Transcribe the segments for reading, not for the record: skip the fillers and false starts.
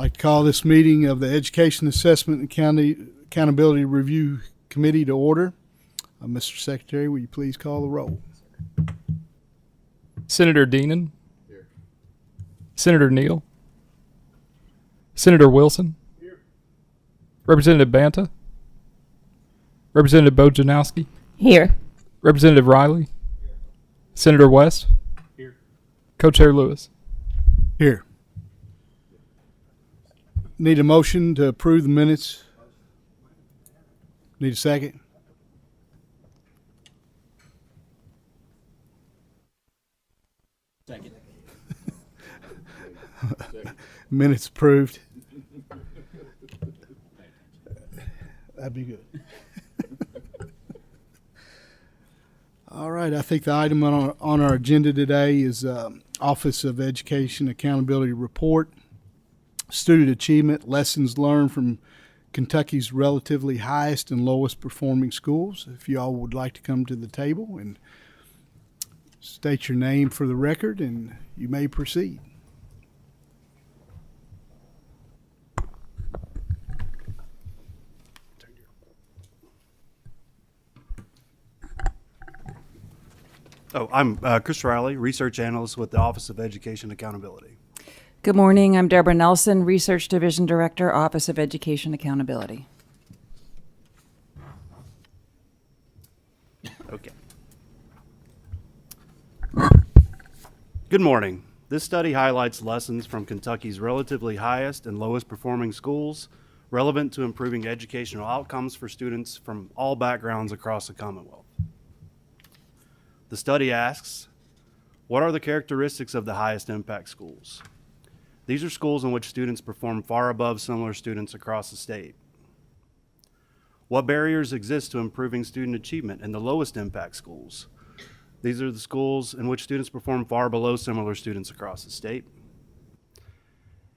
I'd like to call this meeting of the Education Assessment and Accountability Review Committee to order. Mr. Secretary, will you please call the roll? Senator Deenan. Here. Senator Neal. Senator Wilson. Here. Representative Banta. Representative Bojanowski. Here. Representative Riley. Here. Senator West. Here. Co-Chair Lewis. Here. Need a motion to approve the minutes? Need a second? Second. Minutes approved. That'd be good. All right, I think the item on our agenda today is Office of Education Accountability Report, Student Achievement, Lessons Learned from Kentucky's Relatively Highest and Lowest Performing Schools. If you all would like to come to the table and state your name for the record, and you may proceed. I'm Chris Riley, Research Analyst with the Office of Education Accountability. Good morning. I'm Deborah Nelson, Research Division Director, Office of Education Accountability. Okay. Good morning. This study highlights lessons from Kentucky's relatively highest and lowest performing schools relevant to improving educational outcomes for students from all backgrounds across the Commonwealth. The study asks, what are the characteristics of the highest impact schools? These are schools in which students perform far above similar students across the state. What barriers exist to improving student achievement in the lowest impact schools? These are the schools in which students perform far below similar students across the state.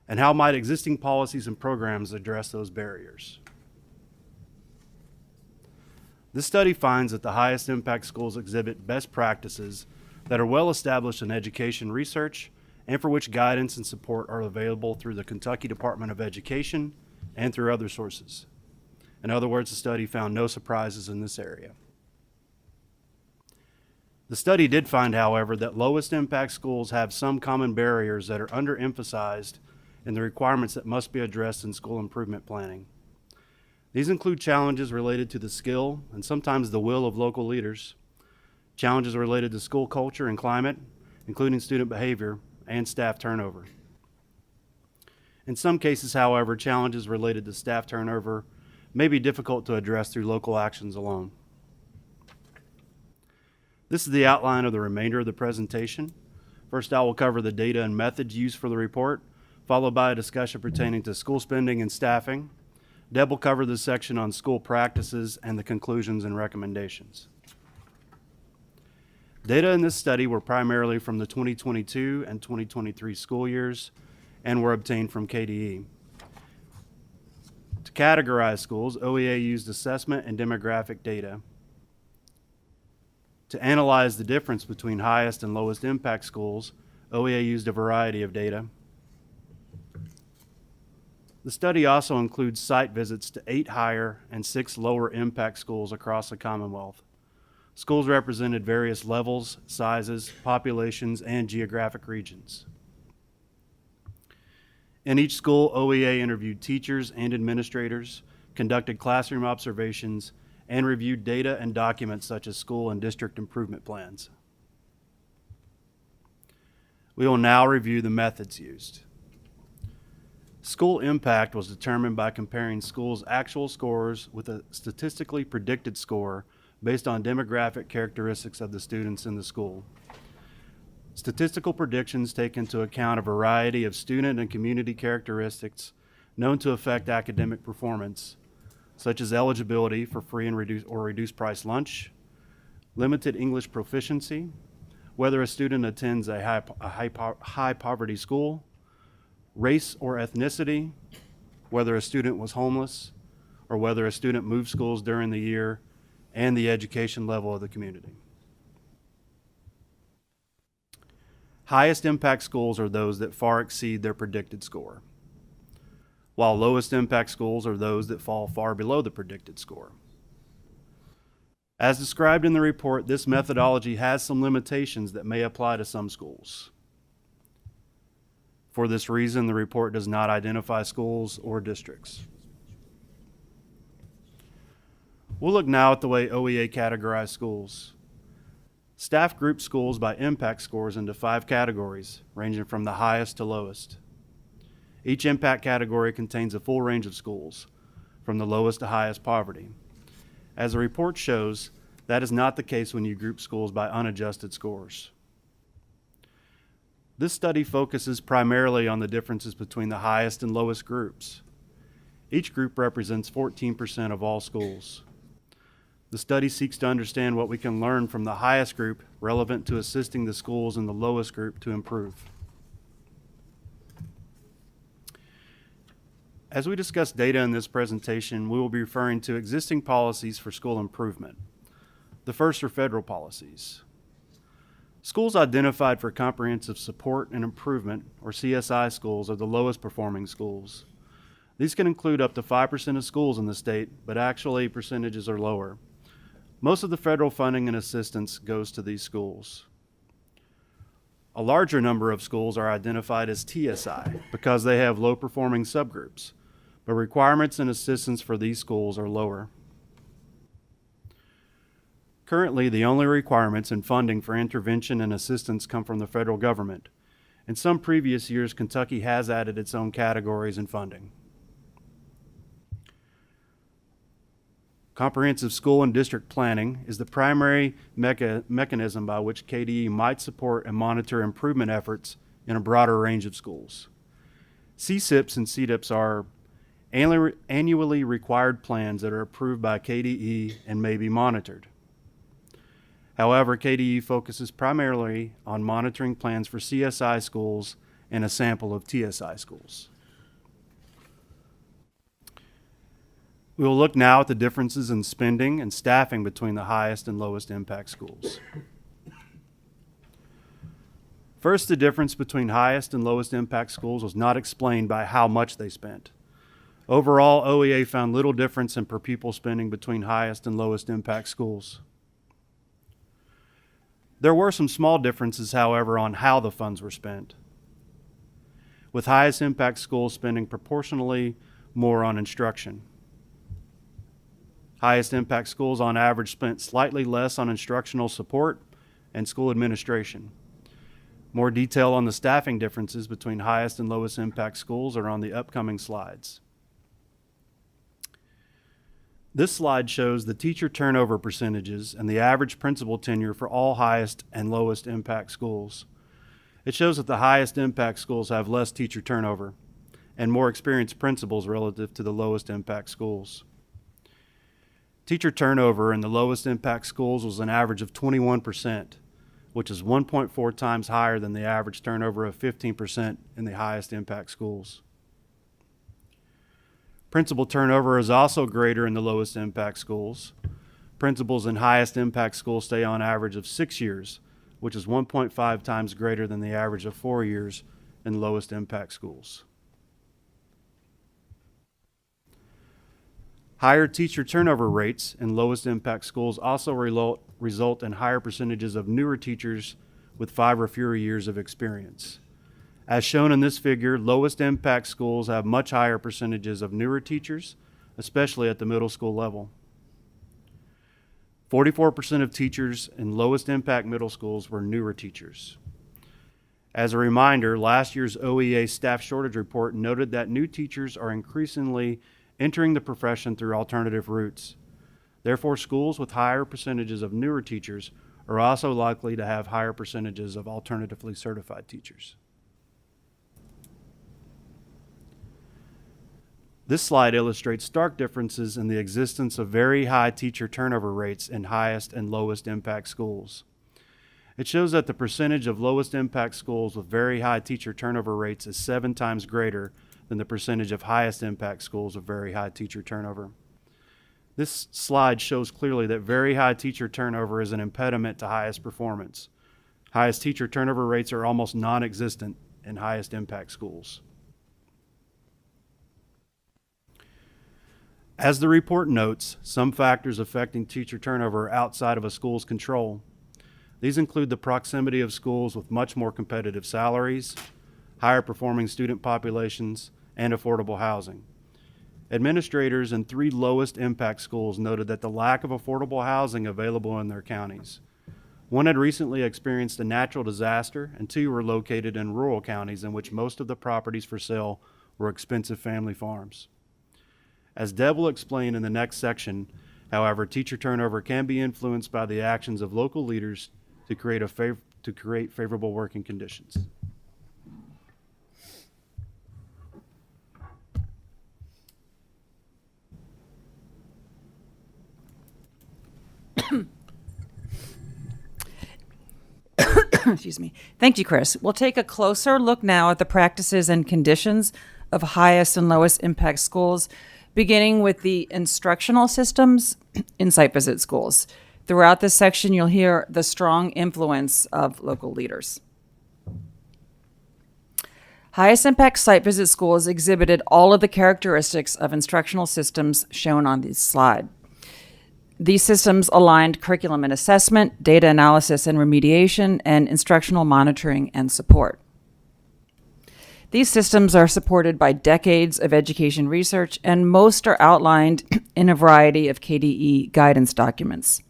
And how might existing policies and programs address those barriers? This study finds that the highest impact schools exhibit best practices that are well established in education research and for which guidance and support are available through the Kentucky Department of Education and through other sources. In other words, the study found no surprises in this area. The study did find, however, that lowest impact schools have some common barriers that are underemphasized in the requirements that must be addressed in school improvement planning. These include challenges related to the skill and sometimes the will of local leaders, challenges related to school culture and climate, including student behavior and staff turnover. In some cases, however, challenges related to staff turnover may be difficult to address through local actions alone. This is the outline of the remainder of the presentation. First, I will cover the data and methods used for the report, followed by a discussion pertaining to school spending and staffing. Deb will cover the section on school practices and the conclusions and recommendations. Data in this study were primarily from the 2022 and 2023 school years and were obtained from KDE. To categorize schools, OEA used assessment and demographic data. To analyze the difference between highest and lowest impact schools, OEA used a variety of data. The study also includes site visits to 8 higher and 6 lower impact schools across the Commonwealth. Schools represented various levels, sizes, populations, and geographic regions. In each school, OEA interviewed teachers and administrators, conducted classroom observations, and reviewed data and documents such as school and district improvement plans. We will now review the methods used. School impact was determined by comparing schools' actual scores with a statistically predicted score based on demographic characteristics of the students in the school. Statistical predictions take into account a variety of student and community characteristics known to affect academic performance, such as eligibility for free and reduced price lunch, limited English proficiency, whether a student attends a high poverty school, race or ethnicity, whether a student was homeless, or whether a student moved schools during the year, and the education level of the community. Highest impact schools are those that far exceed their predicted score. while lowest impact schools are those that fall far below the predicted score. As described in the report, this methodology has some limitations that may apply to some schools. For this reason, the report does not identify schools or districts. We'll look now at the way OEA categorized schools. Staff group schools by impact scores into 5 categories, ranging from the highest to lowest. Each impact category contains a full range of schools, from the lowest to highest poverty. As the report shows, that is not the case when you group schools by unadjusted scores. This study focuses primarily on the differences between the highest and lowest groups. Each group represents 14% of all schools. The study seeks to understand what we can learn from the highest group relevant to assisting the schools in the lowest group to improve. As we discuss data in this presentation, we will be referring to existing policies for school improvement. The first are federal policies. Schools identified for comprehensive support and improvement, or CSI schools, are the lowest performing schools. These can include up to 5% of schools in the state, but actually percentages are lower. Most of the federal funding and assistance goes to these schools. A larger number of schools are identified as TSI because they have low-performing subgroups, but requirements and assistance for these schools are lower. Currently, the only requirements and funding for intervention and assistance come from the federal government. In some previous years, Kentucky has added its own categories and funding. Comprehensive school and district planning is the primary mechanism by which KDE might support and monitor improvement efforts in a broader range of schools. CSIPs and CDIPs are annually required plans that are approved by KDE and may be monitored. However, KDE focuses primarily on monitoring plans for CSI schools and a sample of TSI schools. We will look now at the differences in spending and staffing between the highest and lowest impact schools. First, the difference between highest and lowest impact schools was not explained by how much they spent. Overall, OEA found little difference in per pupil spending between highest and lowest impact schools. There were some small differences, however, on how the funds were spent, with highest impact schools spending proportionally more on instruction. Highest impact schools on average spent slightly less on instructional support and school administration. More detail on the staffing differences between highest and lowest impact schools are on the upcoming slides. This slide shows the teacher turnover percentages and the average principal tenure for all highest and lowest impact schools. It shows that the highest impact schools have less teacher turnover and more experienced principals relative to the lowest impact schools. Teacher turnover in the lowest impact schools was an average of 21%, which is 1.4 times higher than the average turnover of 15% in the highest impact schools. Principal turnover is also greater in the lowest impact schools. Principals in highest impact schools stay on average of 6 years, which is 1.5 times greater than the average of 4 years in lowest impact schools. Higher teacher turnover rates in lowest impact schools also result in higher percentages of newer teachers with 5 or fewer years of experience. As shown in this figure, lowest impact schools have much higher percentages of newer teachers, especially at the middle school level. 44% of teachers in lowest impact middle schools were newer teachers. As a reminder, last year's OEA staff shortage report noted that new teachers are increasingly entering the profession through alternative routes. Therefore, schools with higher percentages of newer teachers are also likely to have higher percentages of alternatively certified teachers. This slide illustrates stark differences in the existence of very high teacher turnover rates in highest and lowest impact schools. It shows that the percentage of lowest impact schools with very high teacher turnover rates is 7 times greater than the percentage of highest impact schools with very high teacher turnover. This slide shows clearly that very high teacher turnover is an impediment to highest performance. Highest teacher turnover rates are almost non-existent in highest impact schools. As the report notes, some factors affecting teacher turnover are outside of a school's control. These include the proximity of schools with much more competitive salaries, higher performing student populations, and affordable housing. Administrators in 3 lowest impact schools noted that the lack of affordable housing available in their counties. One had recently experienced a natural disaster, and 2 were located in rural counties in which most of the properties for sale were expensive family farms. As Deb will explain in the next section, however, teacher turnover can be influenced by the actions of local leaders to create favorable working conditions. Excuse me. Thank you, Chris. We'll take a closer look now at the practices and conditions of highest and lowest impact schools, beginning with the instructional systems in site visit schools. Throughout this section, you'll hear the strong influence of local leaders. Highest impact site visit schools exhibited all of the characteristics of instructional systems shown on this slide. These systems aligned curriculum and assessment, data analysis and remediation, and instructional monitoring and support. These systems are supported by decades of education research, and most are outlined in a variety of KDE guidance documents.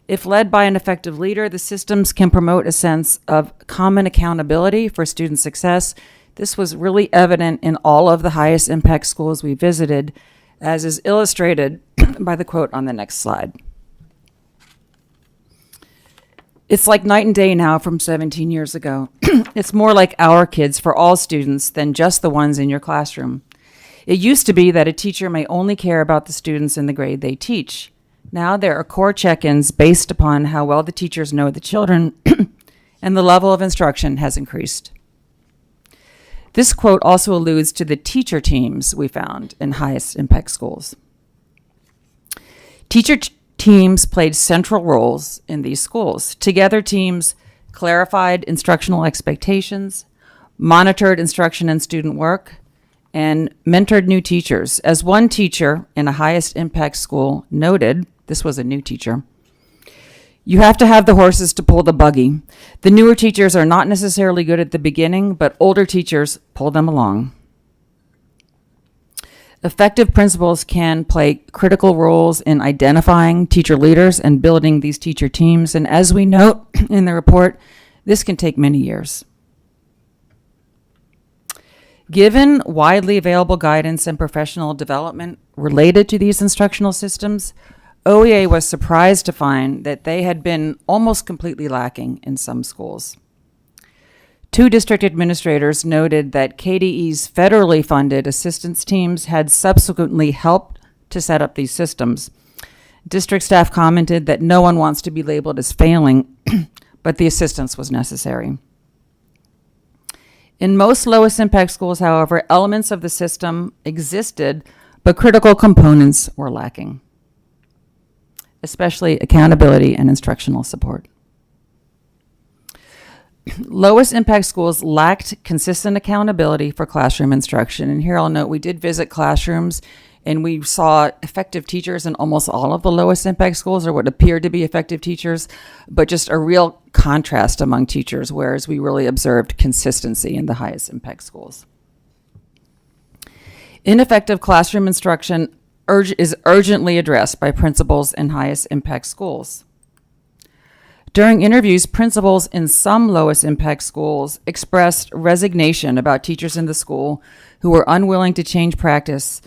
If led by an effective leader, the systems can promote a sense of common accountability for student success. This was really evident in all of the highest impact schools we visited, as is illustrated by the quote on the next slide. It's like night and day now from 17 years ago. It's more like our kids for all students than just the ones in your classroom. It used to be that a teacher may only care about the students in the grade they teach. Now there are core check-ins based upon how well the teachers know the children, and the level of instruction has increased. This quote also alludes to the teacher teams we found in highest impact schools. Teacher teams played central roles in these schools. Together, teams clarified instructional expectations, monitored instruction and student work, and mentored new teachers. As one teacher in a highest impact school noted, this was a new teacher, "You have to have the horses to pull the buggy. The newer teachers are not necessarily good at the beginning, but older teachers pull them along." Effective principals can play critical roles in identifying teacher leaders and building these teacher teams. And as we note in the report, this can take many years. Given widely available guidance and professional development related to these instructional systems, OEA was surprised to find that they had been almost completely lacking in some schools. 2 district administrators noted that KDE's federally funded assistance teams had subsequently helped to set up these systems. District staff commented that no one wants to be labeled as failing, but the assistance was necessary. In most lowest impact schools, however, elements of the system existed, but critical components were lacking, especially accountability and instructional support. Lowest impact schools lacked consistent accountability for classroom instruction. And here I'll note we did visit classrooms and we saw effective teachers in almost all of the lowest impact schools, or what appeared to be effective teachers, but just a real contrast among teachers, whereas we really observed consistency in the highest impact schools. Ineffective classroom instruction is urgently addressed by principals in highest impact schools. During interviews, principals in some lowest impact schools expressed resignation about teachers in the school who were unwilling to change practice,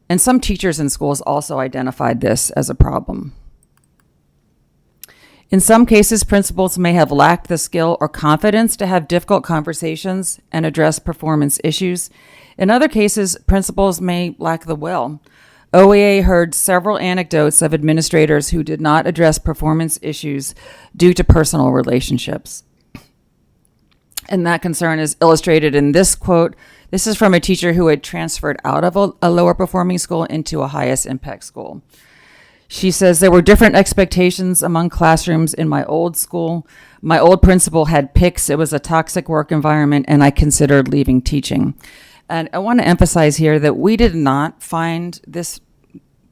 and some teachers in schools also identified this as a problem. In some cases, principals may have lacked the skill or confidence to have difficult conversations and address performance issues. In other cases, principals may lack the will. OEA heard several anecdotes of administrators who did not address performance issues due to personal relationships. And that concern is illustrated in this quote. This is from a teacher who had transferred out of a lower performing school into a highest impact school. She says, "There were different expectations among classrooms in my old school. My old principal had picks. It was a toxic work environment, and I considered leaving teaching." And I want to emphasize here that we did not find this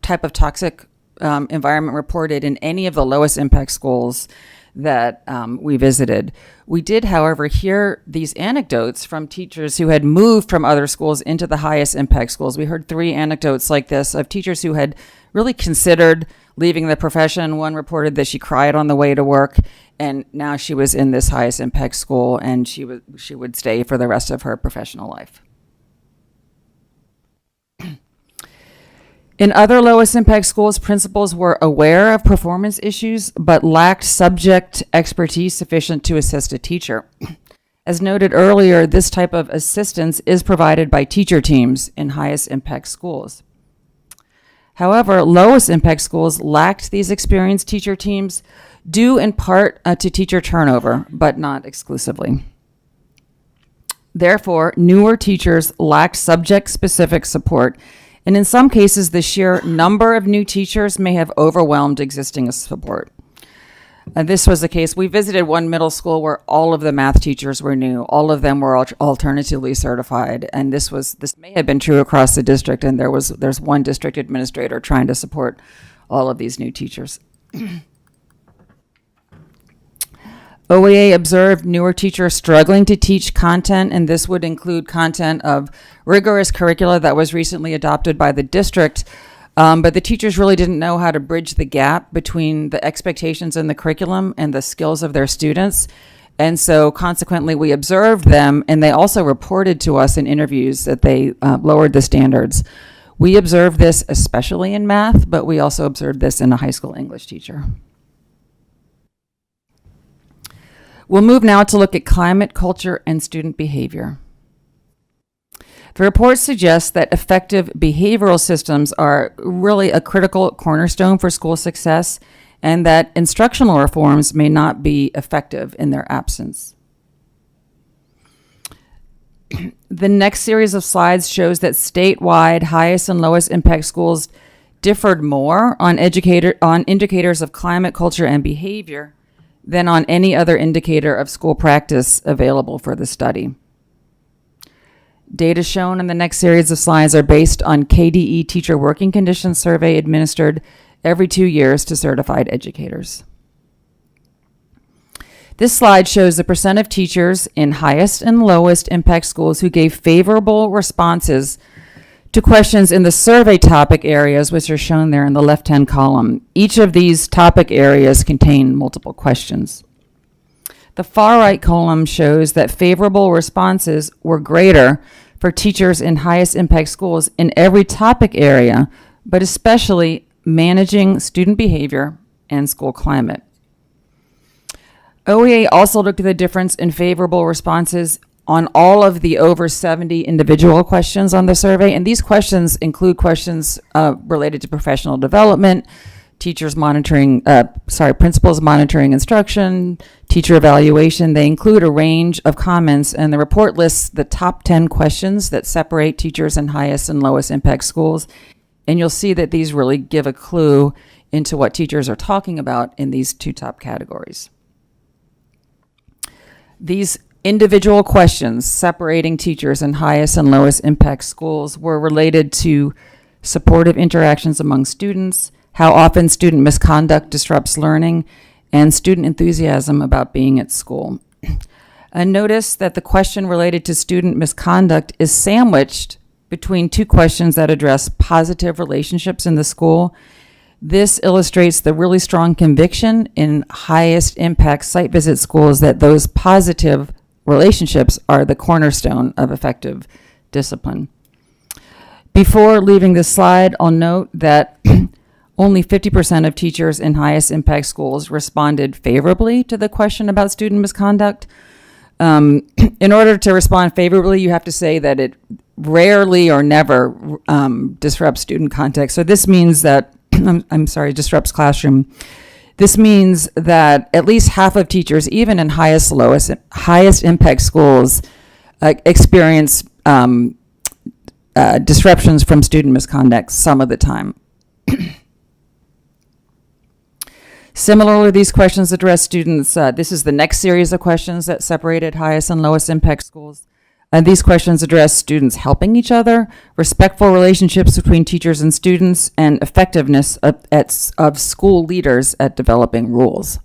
type of toxic environment reported in any of the lowest impact schools that we visited. We did, however, hear these anecdotes from teachers who had moved from other schools into the highest impact schools. We heard 3 anecdotes like this of teachers who had really considered leaving the profession. One reported that she cried on the way to work, and now she was in this highest impact school, and she would stay for the rest of her professional life. In other lowest impact schools, principals were aware of performance issues, but lacked subject expertise sufficient to assist a teacher. As noted earlier, this type of assistance is provided by teacher teams in highest impact schools. However, lowest impact schools lacked these experienced teacher teams, due in part to teacher turnover, but not exclusively. Therefore, newer teachers lacked subject-specific support, and in some cases, the sheer number of new teachers may have overwhelmed existing support. This was the case. We visited one middle school where all of the math teachers were new. All of them were alternatively certified, and this may have been true across the district. And there's one district administrator trying to support all of these new teachers. OEA observed newer teachers struggling to teach content, and this would include content of rigorous curricula that was recently adopted by the district. But the teachers really didn't know how to bridge the gap between the expectations in the curriculum and the skills of their students. And so consequently, we observed them, and they also reported to us in interviews that they lowered the standards. We observed this especially in math, but we also observed this in a high school English teacher. We'll move now to look at climate, culture, and student behavior. The report suggests that effective behavioral systems are really a critical cornerstone for school success, and that instructional reforms may not be effective in their absence. The next series of slides shows that statewide highest and lowest impact schools differed more on indicators of climate, culture, and behavior than on any other indicator of school practice available for the study. Data shown in the next series of slides are based on KDE Teacher Working Conditions Survey administered every 2 years to certified educators. This slide shows the percent of teachers in highest and lowest impact schools who gave favorable responses to questions in the survey topic areas, which are shown there in the left-hand column. Each of these topic areas contain multiple questions. The far right column shows that favorable responses were greater for teachers in highest impact schools in every topic area, but especially managing student behavior and school climate. OEA also looked at the difference in favorable responses on all of the over 70 individual questions on the survey, and these questions include questions related to professional development, principals monitoring instruction, teacher evaluation. They include a range of comments, and the report lists the top 10 questions that separate teachers in highest and lowest impact schools, and you'll see that these really give a clue into what teachers are talking about in these 2 top categories. These individual questions separating teachers in highest and lowest impact schools were related to supportive interactions among students, how often student misconduct disrupts learning, and student enthusiasm about being at school. And notice that the question related to student misconduct is sandwiched between 2 questions that address positive relationships in the school. This illustrates the really strong conviction in highest impact site visit schools that those positive relationships are the cornerstone of effective discipline. Before leaving this slide, I'll note that only 50% of teachers in highest impact schools responded favorably to the question about student misconduct. In order to respond favorably, you have to say that it rarely or never disrupts student context. So this means that, disrupts classroom. This means that at least half of teachers, even in highest impact schools, experience disruptions from student misconduct some of the time. Similarly, these questions address students. This is the next series of questions that separated highest and lowest impact schools. And these questions address students helping each other, respectful relationships between teachers and students, and effectiveness of school leaders at developing rules.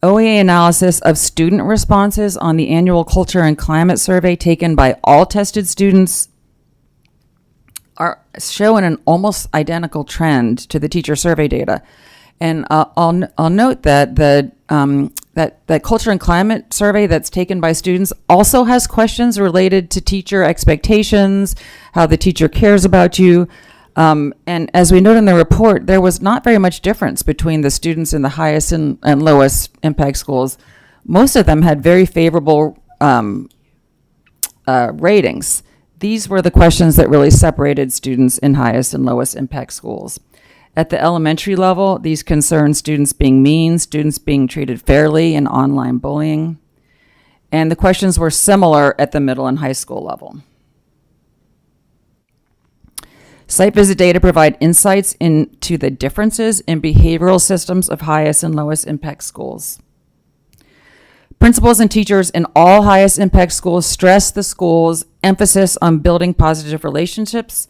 OEA analysis of student responses on the annual culture and climate survey taken by all tested students are showing an almost identical trend to the teacher survey data. And I'll note that that culture and climate survey that's taken by students also has questions related to teacher expectations, how the teacher cares about you. And as we note in the report, there was not very much difference between the students in the highest and lowest impact schools. Most of them had very favorable ratings. These were the questions that really separated students in highest and lowest impact schools. At the elementary level, these concern students being mean, students being treated fairly, and online bullying. And the questions were similar at the middle and high school level. Site visit data provide insights into the differences in behavioral systems of highest and lowest impact schools. Principals and teachers in all highest impact schools stress the school's emphasis on building positive relationships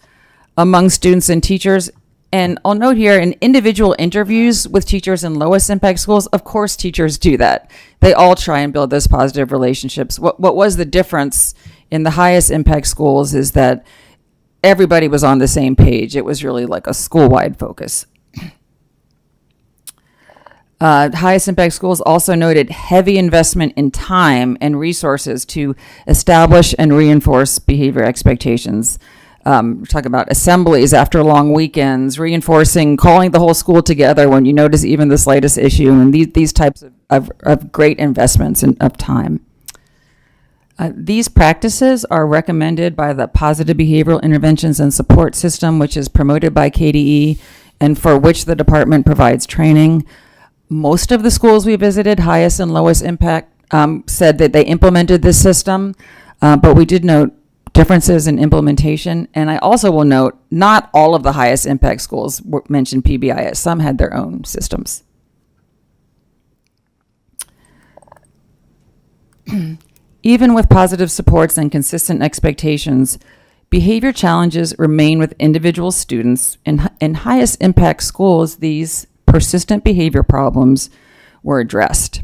among students and teachers. And I'll note here, in individual interviews with teachers in lowest impact schools, of course teachers do that. They all try and build those positive relationships. What was the difference in the highest impact schools is that everybody was on the same page. It was really like a school-wide focus. Highest impact schools also noted heavy investment in time and resources to establish and reinforce behavior expectations. We're talking about assemblies after long weekends, reinforcing, calling the whole school together when you notice even the slightest issue, and these types of great investments of time. These practices are recommended by the Positive Behavioral Interventions and Support System, which is promoted by KDE and for which the department provides training. Most of the schools we visited, highest and lowest impact, said that they implemented this system, but we did note differences in implementation. And I also will note, not all of the highest impact schools mentioned PBIS. Some had their own systems. Even with positive supports and consistent expectations, behavior challenges remain with individual students. In highest impact schools, these persistent behavior problems were addressed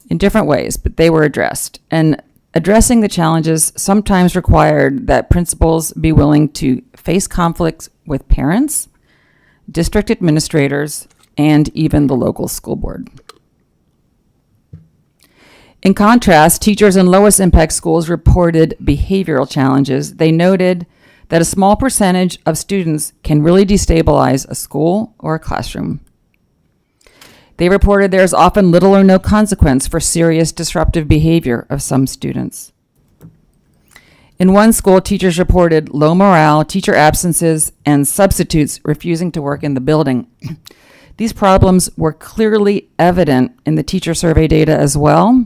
in different ways, but they were addressed. And addressing the challenges sometimes required that principals be willing to face conflicts with parents, district administrators, and even the local school board. In contrast, teachers in lowest impact schools reported behavioral challenges. They noted that a small percentage of students can really destabilize a school or a classroom. They reported there is often little or no consequence for serious disruptive behavior of some students. In one school, teachers reported low morale, teacher absences, and substitutes refusing to work in the building. These problems were clearly evident in the teacher survey data as well.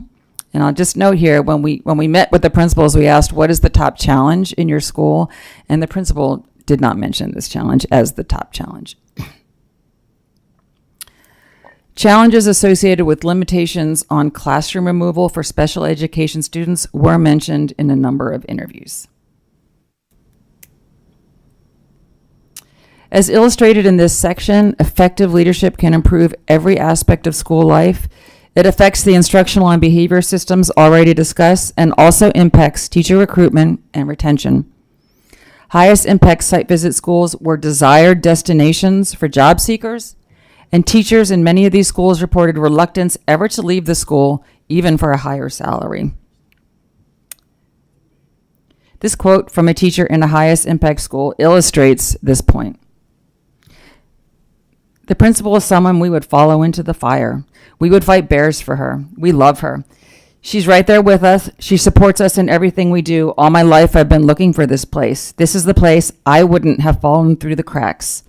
And I'll just note here, when we met with the principals, we asked, what is the top challenge in your school? And the principal did not mention this challenge as the top challenge. Challenges associated with limitations on classroom removal for special education students were mentioned in a number of interviews. As illustrated in this section, effective leadership can improve every aspect of school life. It affects the instructional and behavior systems already discussed and also impacts teacher recruitment and retention. Highest impact site visit schools were desired destinations for job seekers, and teachers in many of these schools reported reluctance ever to leave the school, even for a higher salary. This quote from a teacher in a highest impact school illustrates this point. The principal is someone we would follow into the fire. We would fight bears for her. We love her. She's right there with us. She supports us in everything we do. All my life I've been looking for this place. This is the place I wouldn't have fallen through the cracks.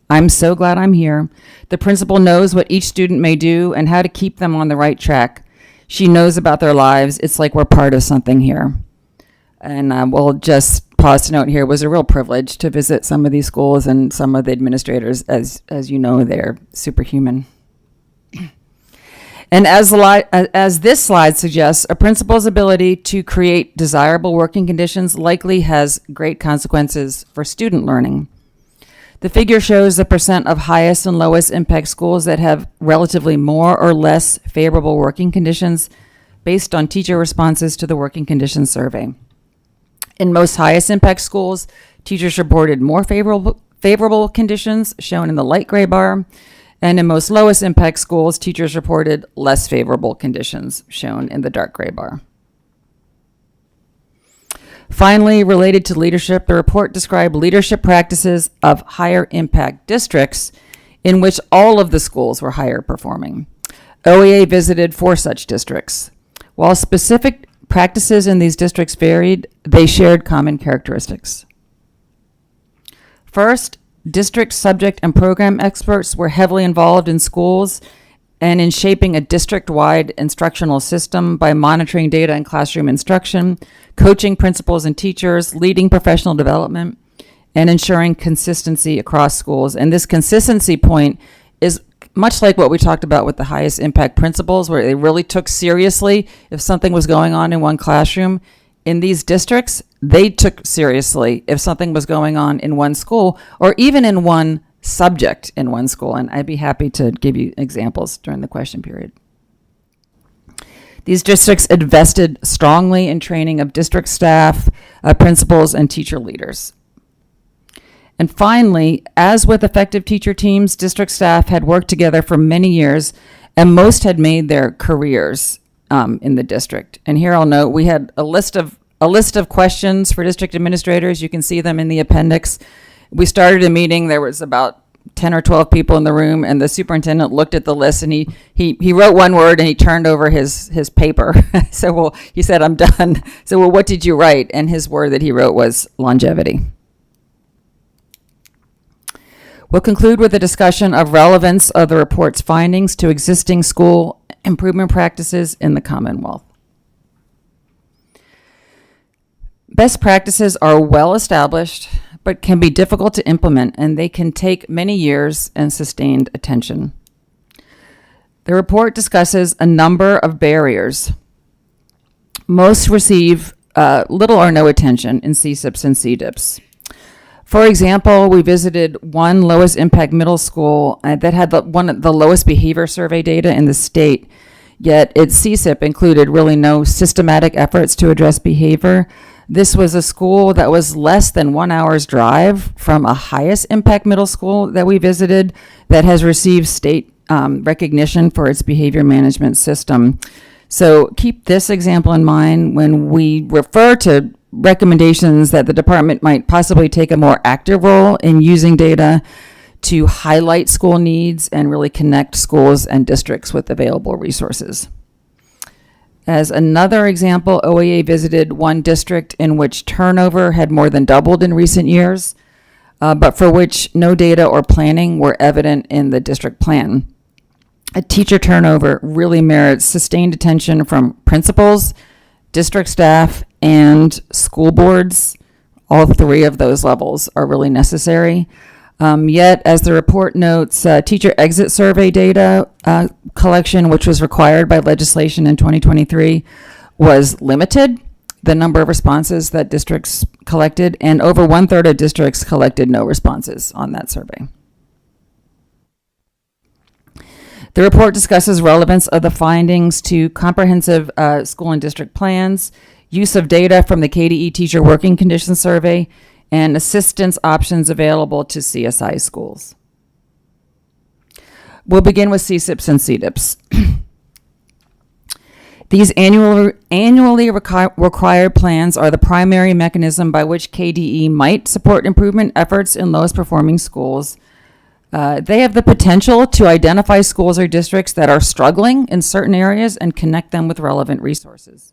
I'm so glad I'm here. The principal knows what each student may do and how to keep them on the right track. She knows about their lives. It's like we're part of something here. And we'll just pause to note here, it was a real privilege to visit some of these schools, and some of the administrators, as you know, they're superhuman. And as this slide suggests, a principal's ability to create desirable working conditions likely has great consequences for student learning. The figure shows the percent of highest and lowest impact schools that have relatively more or less favorable working conditions based on teacher responses to the working conditions survey. In most highest impact schools, teachers reported more favorable conditions, shown in the light gray bar, and in most lowest impact schools, teachers reported less favorable conditions, shown in the dark gray bar. Finally, related to leadership, the report described leadership practices of higher impact districts in which all of the schools were higher performing. OEA visited 4 such districts. While specific practices in these districts varied, they shared common characteristics. First, district subject and program experts were heavily involved in schools and in shaping a district-wide instructional system by monitoring data in classroom instruction, coaching principals and teachers, leading professional development, and ensuring consistency across schools. And this consistency point is much like what we talked about with the highest impact principals, where they really took seriously if something was going on in one classroom. In these districts, they took seriously if something was going on in one school or even in one subject in one school. And I'd be happy to give you examples during the question period. These districts invested strongly in training of district staff, principals, and teacher leaders. And finally, as with effective teacher teams, district staff had worked together for many years, and most had made their careers in the district. And here I'll note we had a list of questions for district administrators. You can see them in the appendix. We started a meeting. There was about 10 or 12 people in the room, and the superintendent looked at the list, and he wrote one word, and he turned over his paper. So, well, he said, "I'm done." So, well, what did you write? And his word that he wrote was longevity. We'll conclude with a discussion of relevance of the report's findings to existing school improvement practices in the Commonwealth. Best practices are well established, but can be difficult to implement, and they can take many years and sustained attention. The report discusses a number of barriers. Most receive little or no attention in CSIPs and CDIPs. For example, we visited one lowest impact middle school that had one of the lowest behavior survey data in the state, yet its CSIP included really no systematic efforts to address behavior. This was a school that was less than 1 hour's drive from a highest impact middle school that we visited that has received state recognition for its behavior management system. So keep this example in mind when we refer to recommendations that the department might possibly take a more active role in using data to highlight school needs and really connect schools and districts with available resources. As another example, OEA visited one district in which turnover had more than doubled in recent years, but for which no data or planning were evident in the district plan. A teacher turnover really merits sustained attention from principals, district staff, and school boards. All 3 of those levels are really necessary. Yet, as the report notes, teacher exit survey data collection, which was required by legislation in 2023, was limited. The number of responses that districts collected, and over 1/3 of districts collected no responses on that survey. The report discusses relevance of the findings to comprehensive school and district plans, use of data from the KDE Teacher Working Conditions Survey, and assistance options available to CSI schools. We'll begin with CSIPs and CDIPs. These annually required plans are the primary mechanism by which KDE might support improvement efforts in lowest performing schools. They have the potential to identify schools or districts that are struggling in certain areas and connect them with relevant resources.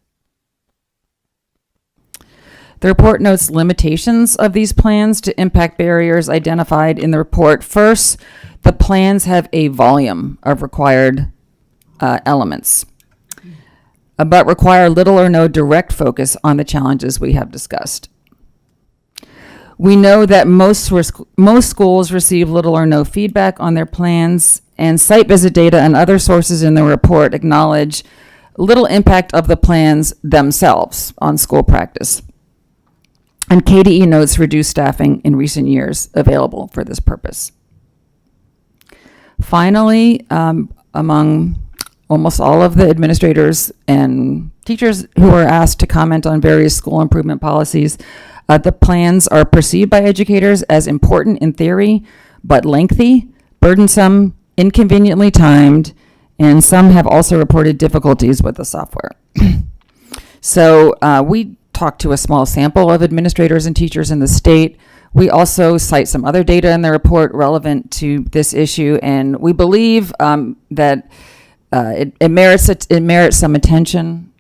The report notes limitations of these plans to impact barriers identified in the report. First, the plans have a volume of required elements, but require little or no direct focus on the challenges we have discussed. We know that most schools receive little or no feedback on their plans, and site visit data and other sources in the report acknowledge little impact of the plans themselves on school practice. And KDE notes reduced staffing in recent years available for this purpose. Finally, among almost all of the administrators and teachers who are asked to comment on various school improvement policies, the plans are perceived by educators as important in theory, but lengthy, burdensome, inconveniently timed, and some have also reported difficulties with the software. So we talked to a small sample of administrators and teachers in the state. We also cite some other data in the report relevant to this issue, and we believe that it merits some attention.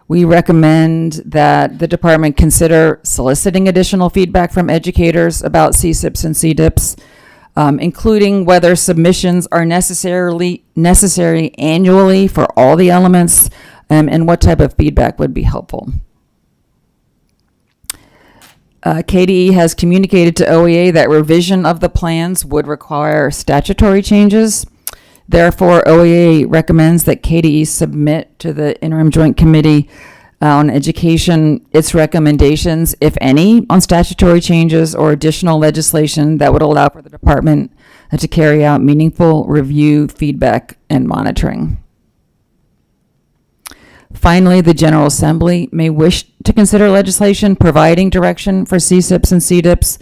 We recommend that the department consider soliciting additional feedback from educators about CSIPs and CDIPs, including whether submissions are necessary annually for all the elements, and what type of feedback would be helpful. KDE has communicated to OEA that revision of the plans would require statutory changes. Therefore, OEA recommends that KDE submit to the Interim Joint Committee on Education its recommendations, if any, on statutory changes or additional legislation that would allow for the department to carry out meaningful review, feedback, and monitoring. Finally, the General Assembly may wish to consider legislation providing direction for CSIPs and CDIPs.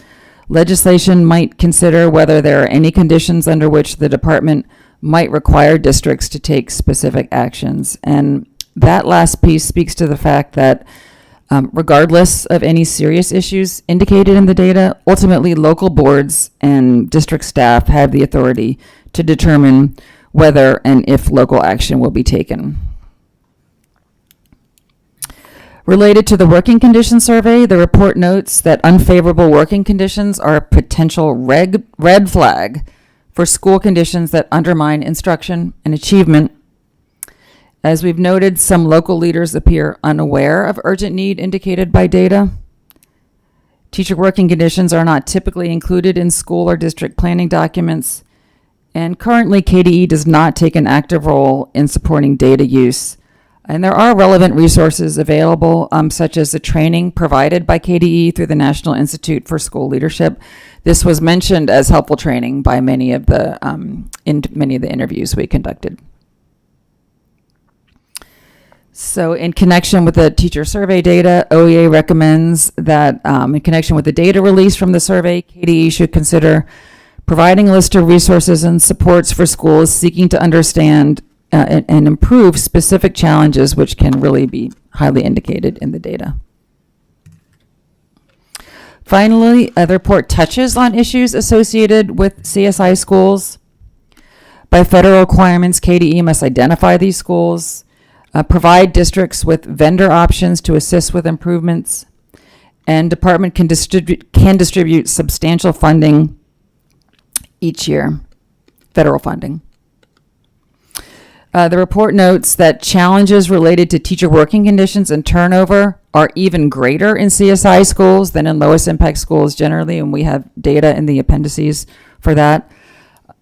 Legislation might consider whether there are any conditions under which the department might require districts to take specific actions. And that last piece speaks to the fact that regardless of any serious issues indicated in the data, ultimately local boards and district staff have the authority to determine whether and if local action will be taken. Related to the working conditions survey, the report notes that unfavorable working conditions are a potential red flag for school conditions that undermine instruction and achievement. As we've noted, some local leaders appear unaware of urgent need indicated by data. Teacher working conditions are not typically included in school or district planning documents, and currently KDE does not take an active role in supporting data use. And there are relevant resources available, such as the training provided by KDE through the National Institute for School Leadership. This was mentioned as helpful training by many of the interviews we conducted. So in connection with the teacher survey data, OEA recommends that in connection with the data release from the survey, KDE should consider providing a list of resources and supports for schools seeking to understand and improve specific challenges which can really be highly indicated in the data. Finally, the report touches on issues associated with CSI schools. By federal requirements, KDE must identify these schools, provide districts with vendor options to assist with improvements, and department can distribute substantial funding each year, federal funding. The report notes that challenges related to teacher working conditions and turnover are even greater in CSI schools than in lowest impact schools generally, and we have data in the appendices for that.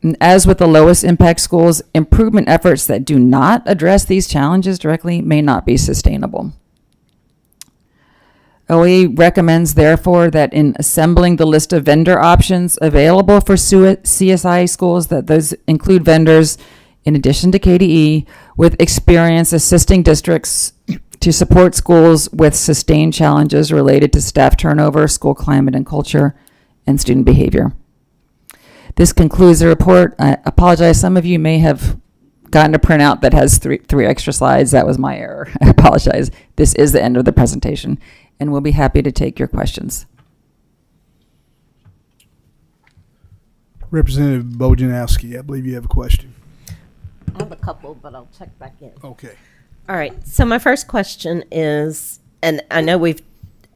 And as with the lowest impact schools, improvement efforts that do not address these challenges directly may not be sustainable. OE recommends, therefore, that in assembling the list of vendor options available for CSI schools, that those include vendors in addition to KDE, with experience assisting districts to support schools with sustained challenges related to staff turnover, school climate and culture, and student behavior. This concludes the report. I apologize. Some of you may have gotten a printout that has three extra slides. That was my error. I apologize. This is the end of the presentation, and we'll be happy to take your questions. Representative Bojanowski, I believe you have a question. I have a couple, but I'll check back in. Okay. All right. So my first question is, and I know we've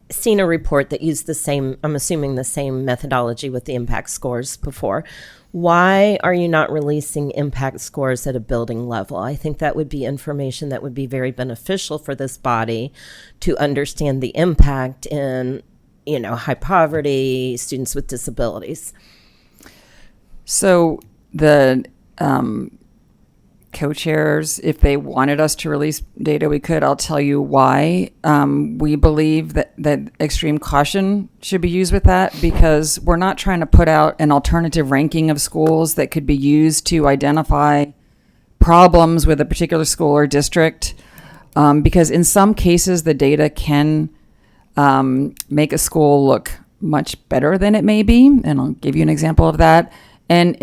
seen a report that used the same, I'm assuming the same methodology with the impact scores before. Why are you not releasing impact scores at a building level? I think that would be information that would be very beneficial for this body to understand the impact in, high poverty, students with disabilities. So the co-chairs, if they wanted us to release data, we could. I'll tell you why. We believe that extreme caution should be used with that, because we're not trying to put out an alternative ranking of schools that could be used to identify problems with a particular school or district, because in some cases the data can make a school look much better than it may be, and I'll give you an example of that. And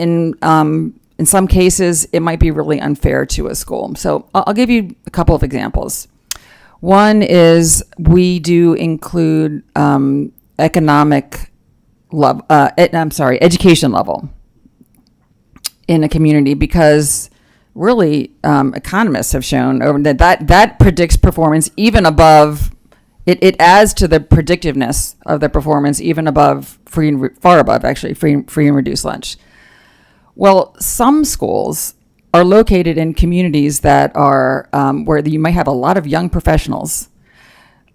in some cases, it might be really unfair to a school. So I'll give you a couple of examples. One is we do include education level in a community, because really economists have shown that predicts performance even above. It adds to the predictiveness of the performance even above far above free and reduced lunch. Well, some schools are located in communities that are where you might have a lot of young professionals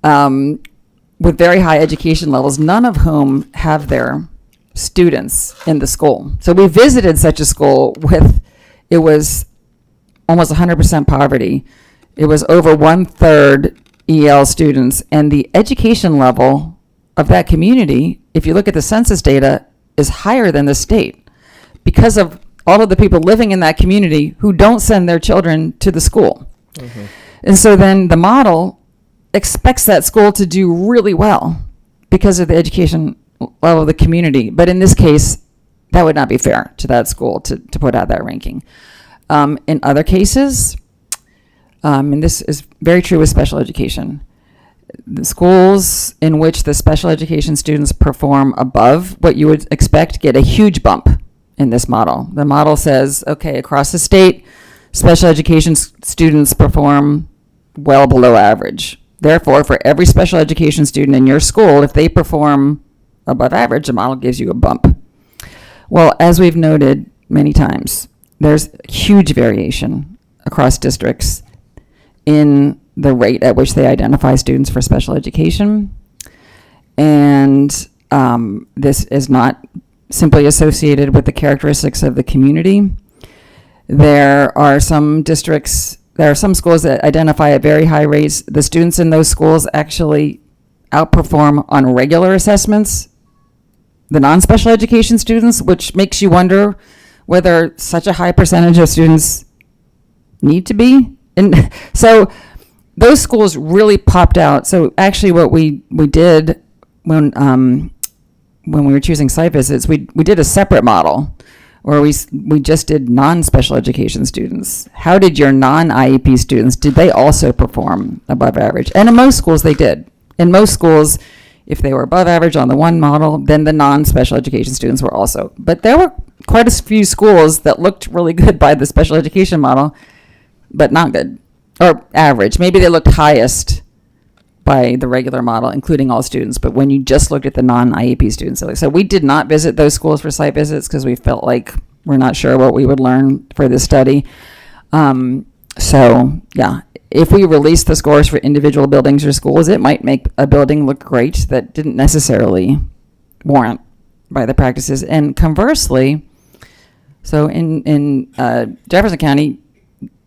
with very high education levels, none of whom have their students in the school. So we visited such a school it was almost 100% poverty. It was over 1/3 EL students, and the education level of that community, if you look at the census data, is higher than the state, because of all of the people living in that community who don't send their children to the school. Mm-hmm. And so then the model expects that school to do really well because of the education level of the community. But in this case, that would not be fair to that school to put out that ranking. In other cases, and this is very true with special education, the schools in which the special education students perform above what you would expect get a huge bump in this model. The model says, okay, across the state, special education students perform well below average. Therefore, for every special education student in your school, if they perform above average, the model gives you a bump. Well, as we've noted many times, there's huge variation across districts in the rate at which they identify students for special education. And this is not simply associated with the characteristics of the community. There are some schools that identify at very high rates. The students in those schools actually outperform on regular assessments the non-special education students, which makes you wonder whether such a high percentage of students need to be. And so those schools really popped out. So actually what we did when we were choosing site visits, we did a separate model where we just did non-special education students. How did your non-IEP students, did they also perform above average? And in most schools they did. In most schools, if they were above average on the one model, then the non-special education students were also. But there were quite a few schools that looked really good by the special education model, but not good, or average. Maybe they looked highest by the regular model, including all students, but when you just looked at the non-IEP students. So we did not visit those schools for site visits because we felt like we're not sure what we would learn for this study. So yeah, if we release the scores for individual buildings or schools, it might make a building look great that didn't necessarily warrant by the practices. And conversely, so in Jefferson County,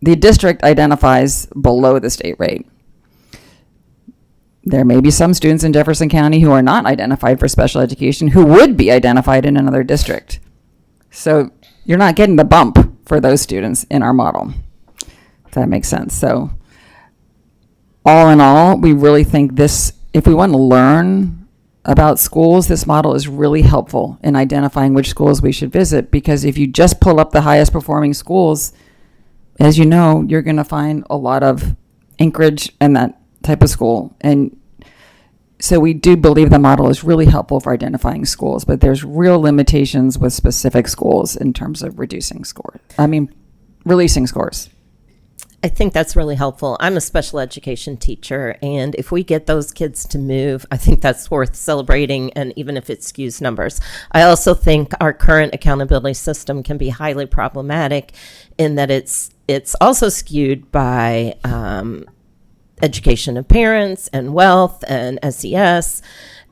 the district identifies below the state rate. There may be some students in Jefferson County who are not identified for special education who would be identified in another district. So you're not getting the bump for those students in our model, if that makes sense. So all in all, we really think this, if we want to learn about schools, this model is really helpful in identifying which schools we should visit, because if you just pull up the highest performing schools, as you know, you're going to find a lot of Anchorage and that type of school. And so we do believe the model is really helpful for identifying schools, but there's real limitations with specific schools in terms of releasing scores. I think that's really helpful. I'm a special education teacher, and if we get those kids to move, I think that's worth celebrating, and even if it skews numbers. I also think our current accountability system can be highly problematic in that it's also skewed by education of parents and wealth and SES.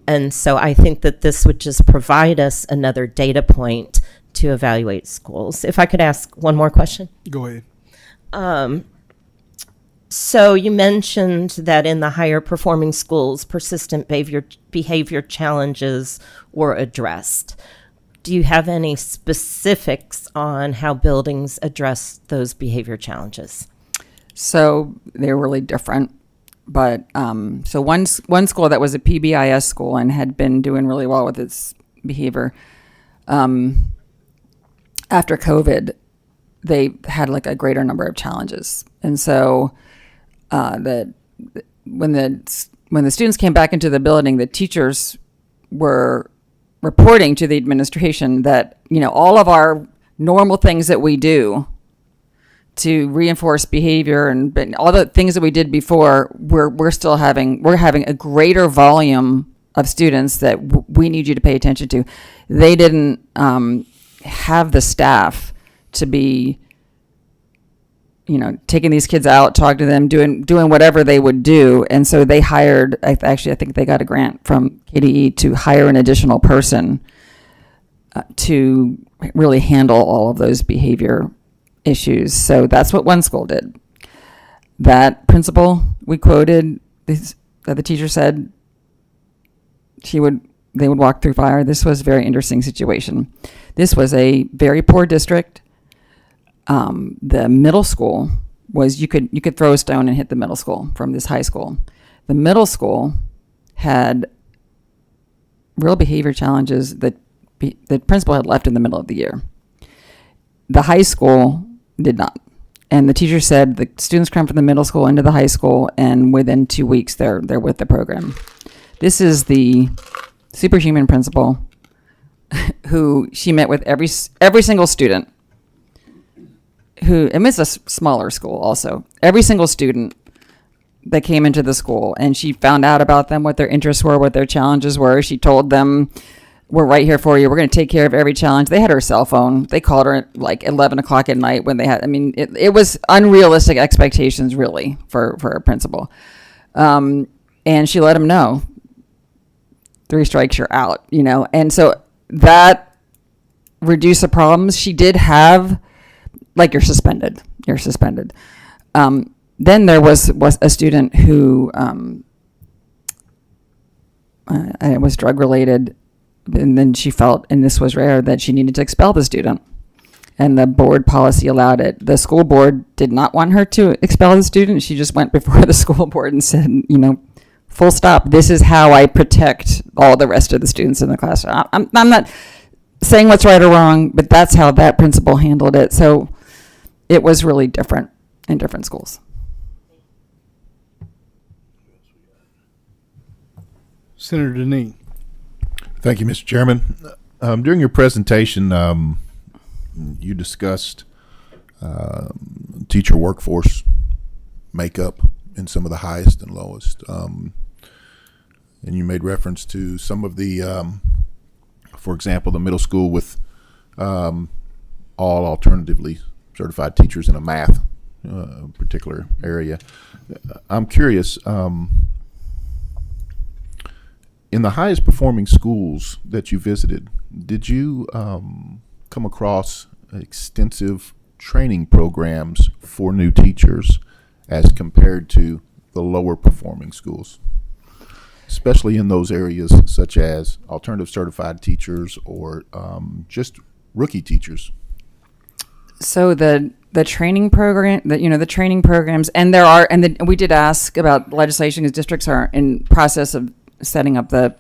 And so I think that this would just provide us another data point to evaluate schools. If I could ask one more question. Go ahead. So you mentioned that in the higher performing schools, persistent behavior challenges were addressed. Do you have any specifics on how buildings address those behavior challenges? So they're really different. But so one school that was a PBIS school and had been doing really well with its behavior, after COVID, they had like a greater number of challenges. And so when the students came back into the building, the teachers were reporting to the administration that, you know, all of our normal things that we do to reinforce behavior and all the things that we did before, we're having a greater volume of students that we need you to pay attention to. They didn't have the staff to be, you know, taking these kids out, talking to them, doing whatever they would do. And so they hired, I think they got a grant from KDE to hire an additional person to really handle all of those behavior issues. So that's what one school did. That principal we quoted, that the teacher said they would walk through fire. This was a very interesting situation. This was a very poor district. The middle school was, you could throw a stone and hit the middle school from this high school. The middle school had real behavior challenges that the principal had left in the middle of the year. The high school did not. And the teacher said the students come from the middle school into the high school, and within 2 weeks they're with the program. This is the superhuman principal who she met with every single student and it's a smaller school also. Every single student that came into the school, and she found out about them, what their interests were, what their challenges were. She told them, we're right here for you. We're going to take care of every challenge. They had her cell phone. They called her at like 11 o'clock at night when they had, it was unrealistic expectations really for a principal. And she let them know, 3 strikes, you're out, you know? And so that reduced the problems. She did have, like, you're suspended. Then there was a student who it was drug related, and then she felt, and this was rare, that she needed to expel the student, and the board policy allowed it. The school board did not want her to expel the student. She just went before the school board and said, you know, full stop. This is how I protect all the rest of the students in the class. I'm not saying what's right or wrong, but that's how that principal handled it. So it was really different in different schools. Senator Deneen. Thank you, Mr. Chairman. During your presentation, you discussed teacher workforce makeup in some of the highest and lowest. And you made reference to some of the, for example, the middle school with all alternatively certified teachers in a math particular area. I'm curious, in the highest performing schools that you visited, did you come across extensive training programs for new teachers as compared to the lower performing schools, especially in those areas such as alternative certified teachers or just rookie teachers? So the training program, the training programs, and we did ask about legislation because districts are in process of setting up the,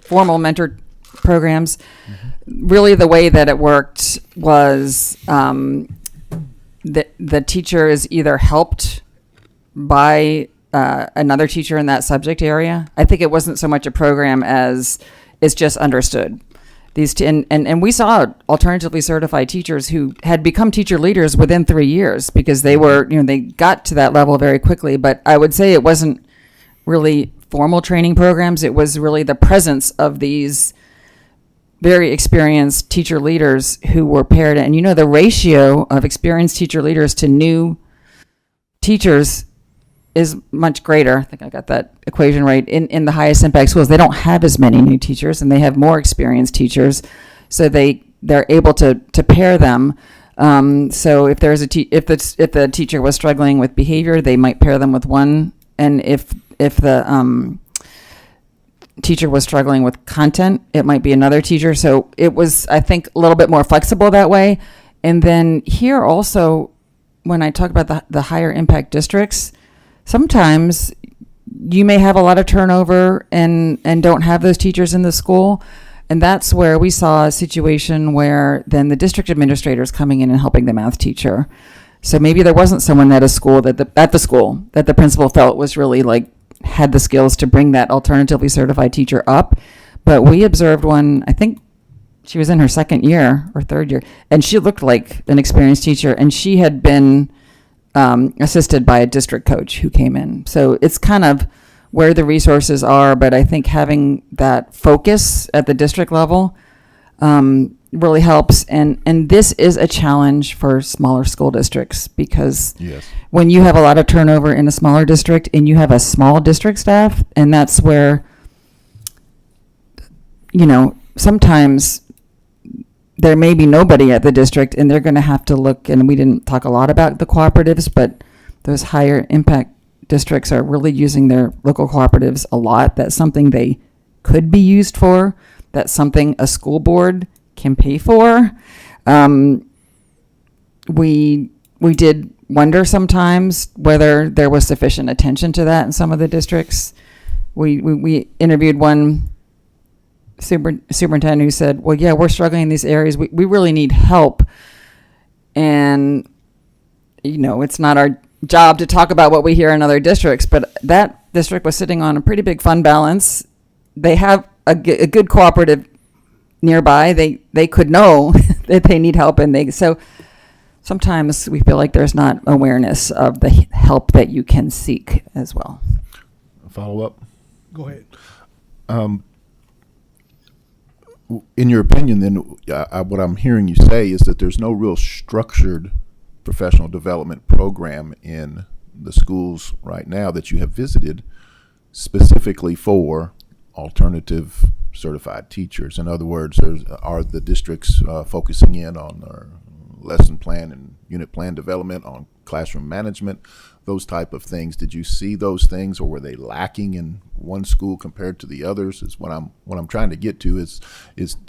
formal mentor programs. Mm-hmm. Really, the way that it worked was the teacher is either helped by another teacher in that subject area. I think it wasn't so much a program as it's just understood. And we saw alternatively certified teachers who had become teacher leaders within 3 years because they were, they got to that level very quickly. But I would say it wasn't really formal training programs. It was really the presence of these very experienced teacher leaders who were paired. And the ratio of experienced teacher leaders to new teachers is much greater. I think I got that equation right. In the highest impact schools, they don't have as many new teachers and they have more experienced teachers. So they they're able to pair them. So if there's if the teacher was struggling with behavior, they might pair them with one, and if the teacher was struggling with content, it might be another teacher. So it was, I think, a little bit more flexible that way. And then here also, when I talk about the higher impact districts, sometimes you may have a lot of turnover and don't have those teachers in the school. And that's where we saw a situation where then the district administrator is coming in and helping the math teacher. So maybe there wasn't someone at a school that the principal felt was really like had the skills to bring that alternatively certified teacher up. But we observed one, I think she was in her second year or third year, and she looked like an experienced teacher, and she had been assisted by a district coach who came in. So it's kind of where the resources are, but I think having that focus at the district level really helps. And this is a challenge for smaller school districts, because Yes. when you have a lot of turnover in a smaller district and you have a small district staff, and that's where, sometimes there may be nobody at the district, and they're going to have to look, and we didn't talk a lot about the cooperatives, but those higher impact districts are really using their local cooperatives a lot. That's something they could be used for. That's something a school board can pay for. We did wonder sometimes whether there was sufficient attention to that in some of the districts. We interviewed one superintendent who said, well, yeah, we're struggling in these areas. We really need help. And, it's not our job to talk about what we hear in other districts, but that district was sitting on a pretty big fund balance. They have a good cooperative nearby. They could know that they need help, so sometimes we feel like there's not awareness of the help that you can seek as well. Follow up. Go ahead. In your opinion, then, what I'm hearing you say is that there's no real structured professional development program in the schools right now that you have visited specifically for alternative certified teachers. In other words, are the districts focusing in on their lesson plan and unit plan development, on classroom management, those type of things? Did you see those things, or were they lacking in one school compared to the others? Is what I'm trying to get to is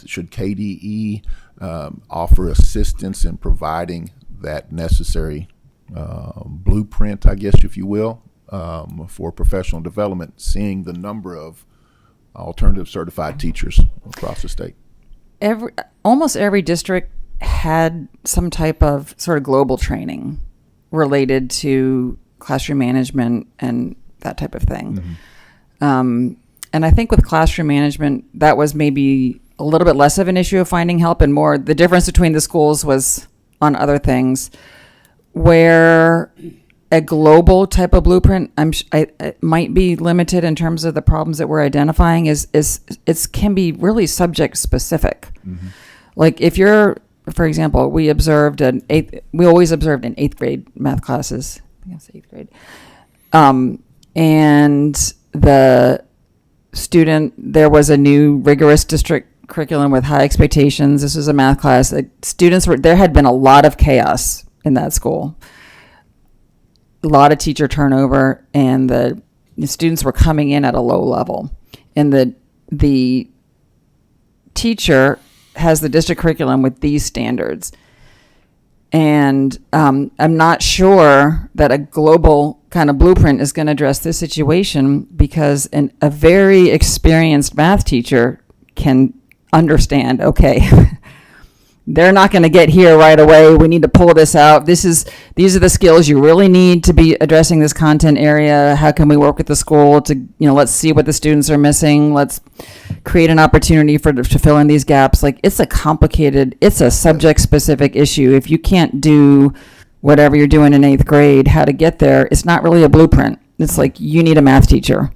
should KDE offer assistance in providing that necessary blueprint, I guess, if you will, for professional development, seeing the number of alternative certified teachers across the state? Almost every district had some type of sort of global training related to classroom management and that type of thing. Mm-hmm. And I think with classroom management, that was maybe a little bit less of an issue of finding help, and more the difference between the schools was on other things, where a global type of blueprint it might be limited in terms of the problems that we're identifying is can be really subject specific. Mm-hmm. Like if you're, for example, we always observed in eighth grade math classes. I think it's eighth grade. And the student, there was a new rigorous district curriculum with high expectations. This was a math class. There had been a lot of chaos in that school. A lot of teacher turnover, and the students were coming in at a low level. And the teacher has the district curriculum with these standards. And I'm not sure that a global kind of blueprint is going to address this situation, because a very experienced math teacher can understand, okay, they're not going to get here right away. We need to pull this out. These are the skills you really need to be addressing this content area. How can we work with the school to, let's see what the students are missing. Let's create an opportunity to fill in these gaps. Like it's a subject specific issue. If you can't do whatever you're doing in eighth grade, how to get there, it's not really a blueprint. It's like you need a math teacher,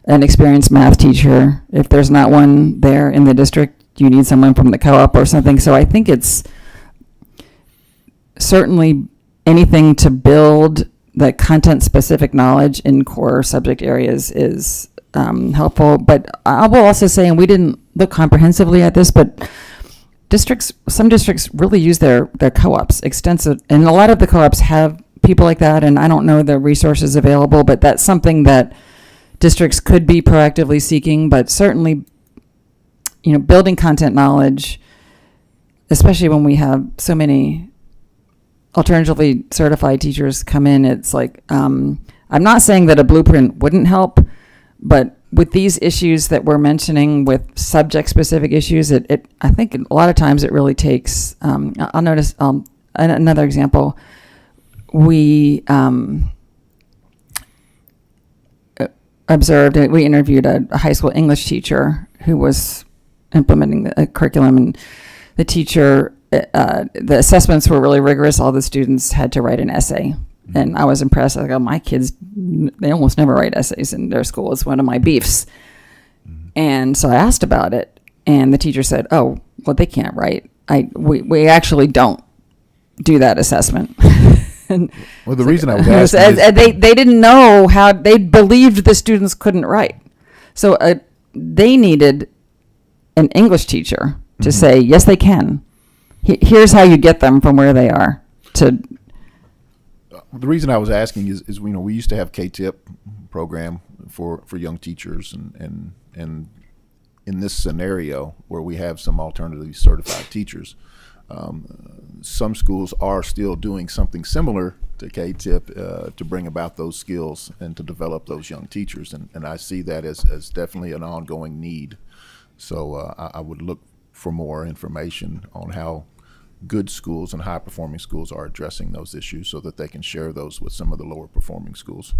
an experienced math teacher. If there's not one there in the district, you need someone from the co-op or something. So I think it's certainly anything to build the content-specific knowledge in core subject areas is helpful. But I will also say, and we didn't look comprehensively at this, but some districts really use their co-ops extensive, and a lot of the co-ops have people like that, and I don't know the resources available, but that's something that districts could be proactively seeking. But certainly, building content knowledge, especially when we have so many alternatively certified teachers come in, it's like, I'm not saying that a blueprint wouldn't help, but with these issues that we're mentioning, with subject-specific issues, I think a lot of times it really takes, I'll notice another example. We we interviewed a high school English teacher who was implementing the curriculum, and the teacher, the assessments were really rigorous. All the students had to write an essay. And I was impressed. I was like, oh, my kids, they almost never write essays in their school. It's one of my beefs. And so I asked about it, and the teacher said, oh, well, they can't write. We actually don't do that assessment. Well, the reason I was asking is, they didn't know how, they believed the students couldn't write. So they needed an English teacher to say, yes, they can. Here's how you get them from where they are to. The reason I was asking is we used to have K-TIP program for young teachers, and in this scenario where we have some alternatively certified teachers, some schools are still doing something similar to K-TIP to bring about those skills and to develop those young teachers, and I see that as definitely an ongoing need. So I would look for more information on how good schools and high-performing schools are addressing those issues so that they can share those with some of the lower-performing schools.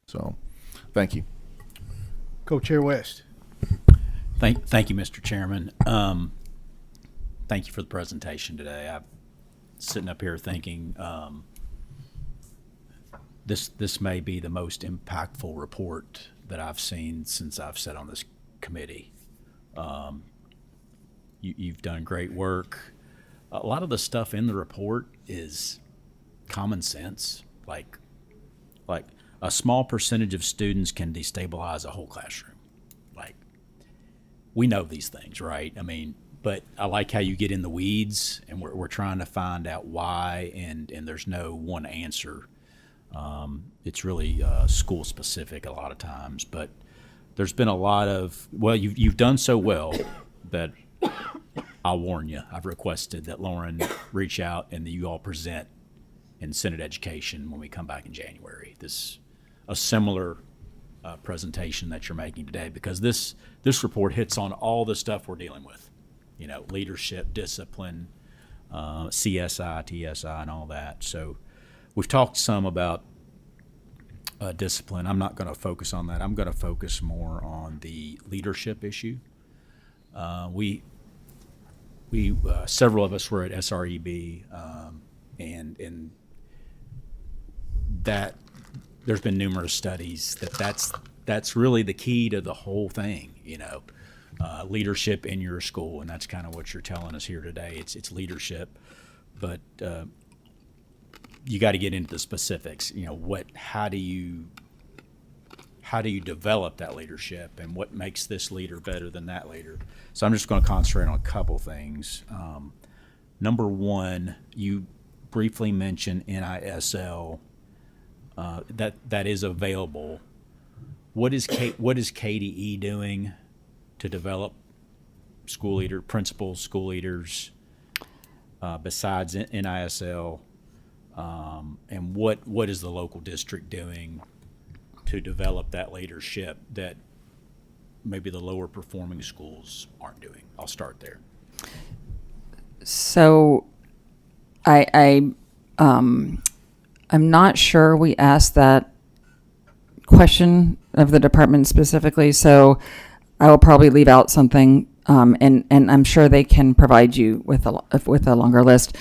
So, thank you. Co-Chair West. Thank you, Mr. Chairman. Thank you for the presentation today. I'm sitting up here thinking this may be the most impactful report that I've seen since I've sat on this committee. You've done great work. A lot of the stuff in the report is common sense, like a small percentage of students can destabilize a whole classroom. Like, we know these things, right? I mean, but I like how you get in the weeds, and we're trying to find out why, and there's no one answer. It's really school specific a lot of times, but there's been a lot of, well, you've done so well that I'll warn you. I've requested that Lauren reach out and that you all present in Senate Education when we come back in January. A similar presentation that you're making today, because this report hits on all the stuff we're dealing with. Leadership, discipline, CSI, TSI, and all that. So we've talked some about discipline. I'm not going to focus on that. I'm going to focus more on the leadership issue. We several of us were at SREB, and that there's been numerous studies that's really the key to the whole thing. Leadership in your school, and that's kind of what you're telling us here today. It's leadership, but you got to get into the specifics. How do you develop that leadership, and what makes this leader better than that leader? So I'm just going to concentrate on a couple things. Number one, you briefly mentioned NISL, that is available. What is KDE doing to develop principals, school leaders, besides NISL, and what is the local district doing to develop that leadership that maybe the lower performing schools aren't doing? I'll start there. So I'm not sure we asked that question of the department specifically, so I will probably leave out something, and I'm sure they can provide you with a longer list.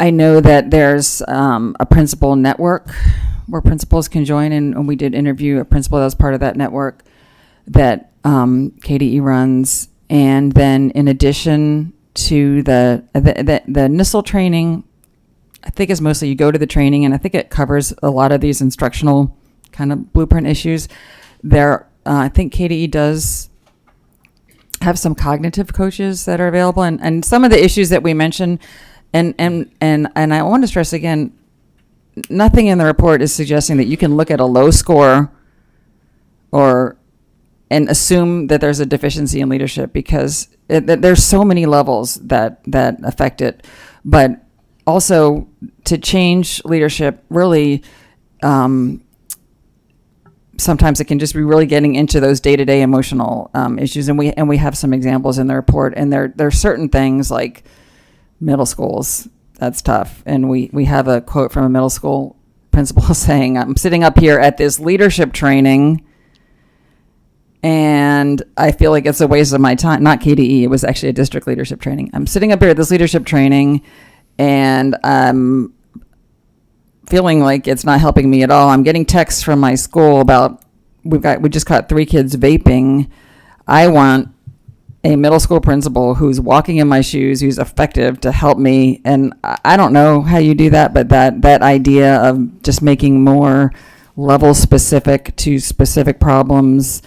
I know that there's a principal network where principals can join, and we did interview a principal that was part of that network that KDE runs. And then in addition to the NISL training, I think is mostly you go to the training, and I think it covers a lot of these instructional kind of blueprint issues. I think KDE does have some cognitive coaches that are available, and some of the issues that we mentioned, and I want to stress again, nothing in the report is suggesting that you can look at a low score and assume that there's a deficiency in leadership, because there's so many levels that affect it. But also, to change leadership, really, sometimes it can just be really getting into those day-to-day emotional issues, and we have some examples in the report. And there are certain things like middle schools, that's tough. And we have a quote from a middle school principal saying, "I'm sitting up here at this leadership training, and I feel like it's a waste of my time." Not KDE, it was actually a district leadership training. "I'm sitting up here at this leadership training, and I'm feeling like it's not helping me at all. I'm getting texts from my school about we just caught 3 kids vaping. I want a middle school principal who's walking in my shoes, who's effective to help me." And I don't know how you do that, but that idea of just making more level specific to specific problems,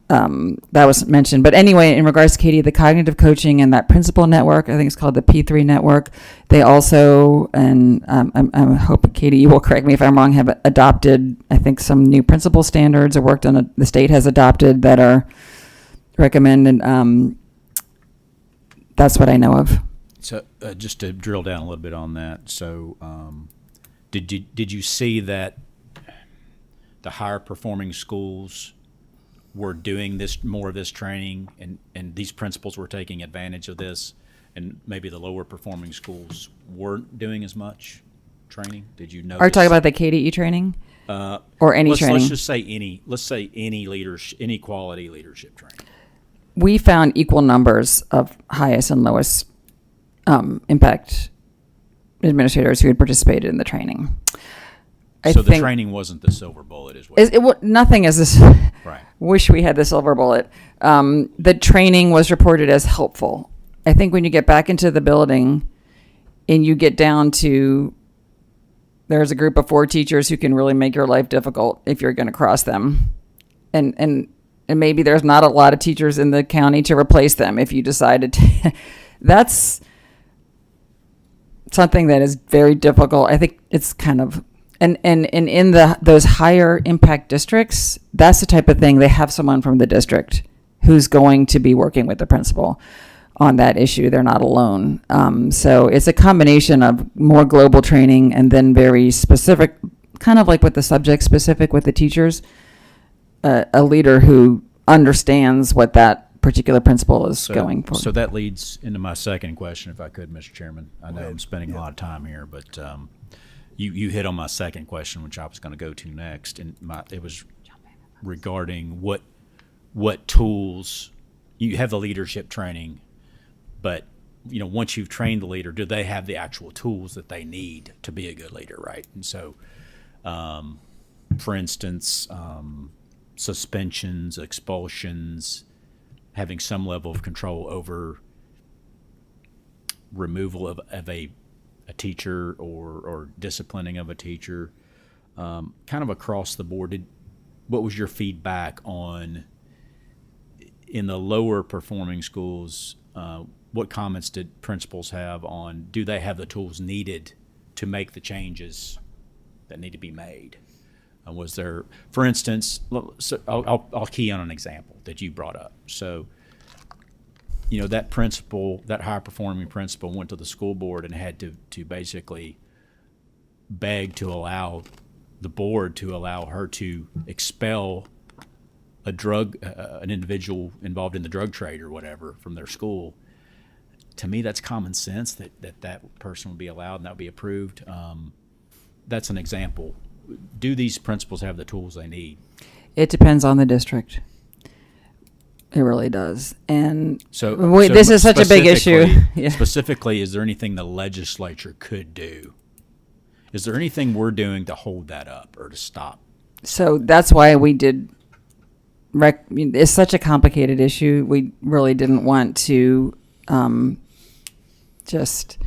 that was mentioned. But anyway, in regards to Katie, the cognitive coaching and that principal network, I think it's called the P3 network. They also, and I hope, Katie, you will correct me if I'm wrong, have adopted, I think, some new principal standards or worked on the state has adopted that are recommended. That's what I know of. So just to drill down a little bit on that. So did you see that the higher performing schools were doing more of this training, and these principals were taking advantage of this, and maybe the lower performing schools weren't doing as much training? Did you notice? Are you talking about the KDE training? Or any training? Let's just say any quality leadership training. We found equal numbers of highest and lowest impact administrators who had participated in the training. So the training wasn't the silver bullet, is what? Nothing is this. Right. Wish we had the silver bullet. The training was reported as helpful. I think when you get back into the building and you get down to, there's a group of 4 teachers who can really make your life difficult if you're going to cross them. And maybe there's not a lot of teachers in the county to replace them if you decided to. That's something that is very difficult. I think it's kind of, and in those higher impact districts, that's the type of thing they have someone from the district who's going to be working with the principal on that issue. They're not alone. So it's a combination of more global training and then very specific, kind of like with the subject specific with the teachers, a leader who understands what that particular principal is going for. So that leads into my second question, if I could, Mr. Chairman. I know I'm spending a lot of time here, but you hit on my second question, which I was going to go to next, and it was regarding what tools you have the leadership training, but once you've trained the leader, do they have the actual tools that they need to be a good leader, right? And so, for instance, suspensions, expulsions, having some level of control over removal of a teacher or disciplining of a teacher, kind of across the board. What was your feedback on, in the lower performing schools, what comments did principals have on, do they have the tools needed to make the changes that need to be made? Was there, for instance, so I'll key on an example that you brought up. So, that principal, that high performing principal, went to the school board and had to basically beg to allow the board to allow her to expel an individual involved in the drug trade or whatever from their school. To me, that's common sense that person would be allowed and that would be approved. That's an example. Do these principals have the tools they need? It depends on the district. It really does. And so this is such a big issue. Yeah. Specifically, is there anything the legislature could do? Is there anything we're doing to hold that up or to stop? So that's why we did. It's such a complicated issue. We really didn't want to just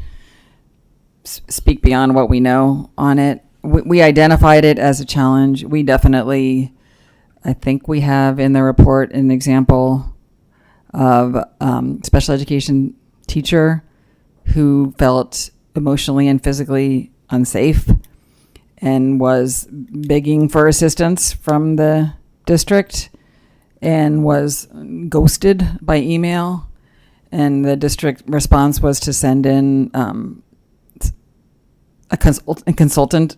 speak beyond what we know on it. We identified it as a challenge. We definitely, I think we have in the report an example of special education teacher who felt emotionally and physically unsafe and was begging for assistance from the district and was ghosted by email. And the district response was to send in a consultant,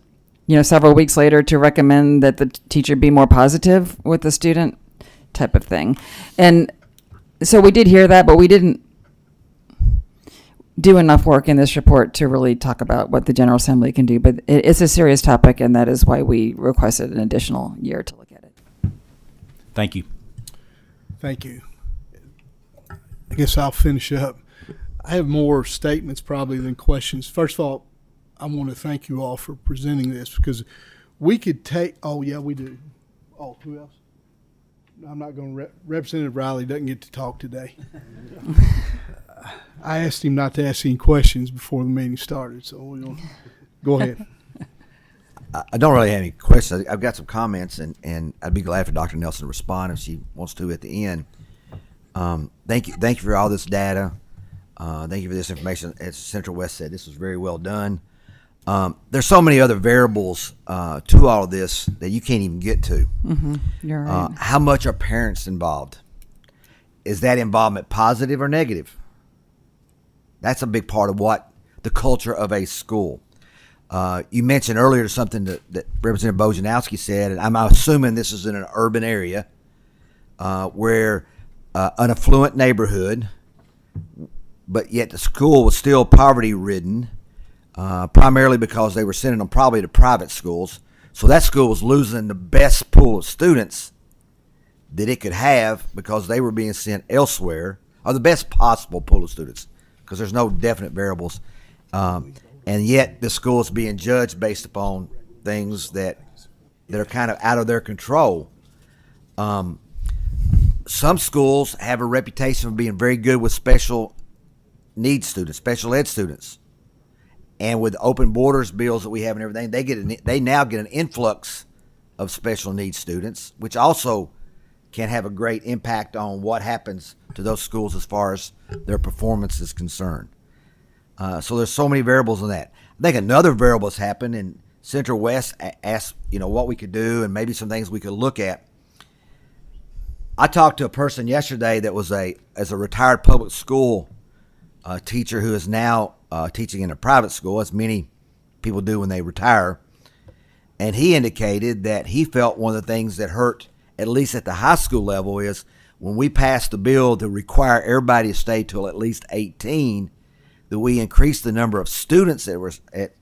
several weeks later to recommend that the teacher be more positive with the student, type of thing. And so we did hear that, but we didn't do enough work in this report to really talk about what the General Assembly can do. But it's a serious topic, and that is why we requested an additional year to look at it. Thank you. Thank you. I guess I'll finish up. I have more statements probably than questions. First of all, I want to thank you all for presenting this, because we could take, oh yeah, we do. Oh, who else? I'm not going to, Representative Riley doesn't get to talk today. I asked him not to ask any questions before the meeting started, so we'll go ahead. I don't really have any questions. I've got some comments, and I'd be glad for Dr. Nelson to respond if she wants to at the end. Thank you for all this data. Thank you for this information. As Central West said, this was very well done. There's so many other variables to all of this that you can't even get to. Mm-hmm. You're right. How much are parents involved? Is that involvement positive or negative? That's a big part of what the culture of a school. You mentioned earlier something that Representative Bojanowski said, and I'm assuming this is in an urban area where an affluent neighborhood, but yet the school was still poverty-ridden, primarily because they were sending them probably to private schools. So that school was losing the best pool of students that it could have because they were being sent elsewhere, or the best possible pool of students, because there's no definite variables. And yet the school is being judged based upon things that are kind of out of their control. Some schools have a reputation of being very good with special needs students, special ed students. And with open borders bills that we have and everything, they now get an influx of special needs students, which also can have a great impact on what happens to those schools as far as their performance is concerned. So there's so many variables in that. I think another variable has happened, and Central West asked, what we could do and maybe some things we could look at. I talked to a person yesterday that was as a retired public school teacher who is now teaching in a private school, as many people do when they retire. And he indicated that he felt one of the things that hurt, at least at the high school level, is when we passed the bill to require everybody to stay till at least 18, that we increased the number of students that were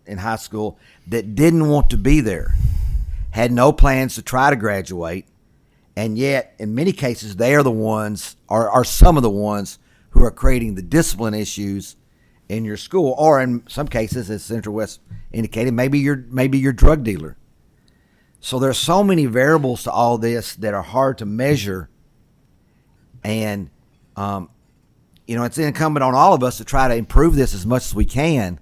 in high school that didn't want to be there, had no plans to try to graduate, and yet in many cases they are the ones, or are some of the ones, who are creating the discipline issues in your school, or in some cases, as Central West indicated, maybe you're drug dealer. So there's so many variables to all this that are hard to measure, and it's incumbent on all of us to try to improve this as much as we can.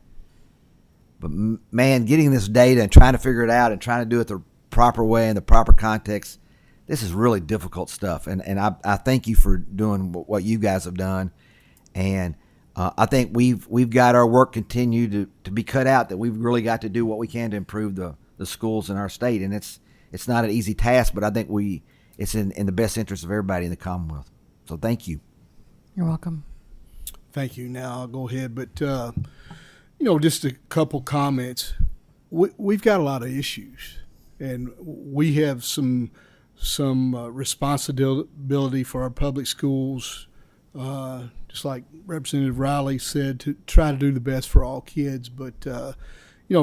But man, getting this data and trying to figure it out and trying to do it the proper way in the proper context, this is really difficult stuff. And I thank you for doing what you guys have done. And I think we've got our work continue to be cut out, that we've really got to do what we can to improve the schools in our state. And it's not an easy task, but I think it's in the best interest of everybody in the Commonwealth. So thank you. You're welcome. Thank you. Now I'll go ahead, but just a couple comments. We've got a lot of issues, and we have some responsibility for our public schools, just like Representative Riley said, to try to do the best for all kids. But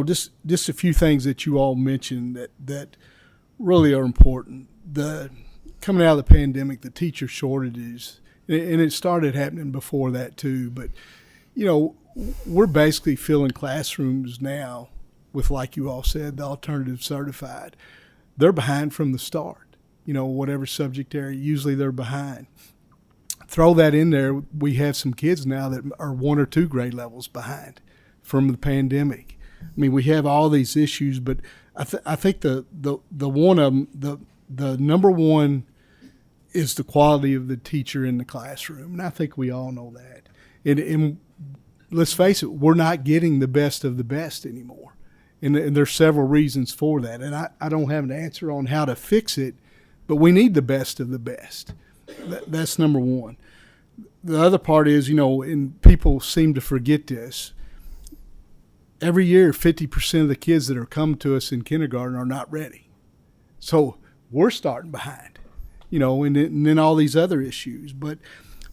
just a few things that you all mentioned that really are important. Coming out of the pandemic, the teacher shortages, and it started happening before that too. But we're basically filling classrooms now with, like you all said, the alternative certified. They're behind from the start. Whatever subject area, usually they're behind. Throw that in there, we have some kids now that are 1 or 2 grade levels behind from the pandemic. I mean, we have all these issues, but I think the one of them, the number one is the quality of the teacher in the classroom, and I think we all know that. And let's face it, we're not getting the best of the best anymore, and there's several reasons for that. And I don't have an answer on how to fix it, but we need the best of the best. That's number one. The other part is, and people seem to forget this, every year 50% of the kids that are coming to us in kindergarten are not ready. So we're starting behind, and then all these other issues. But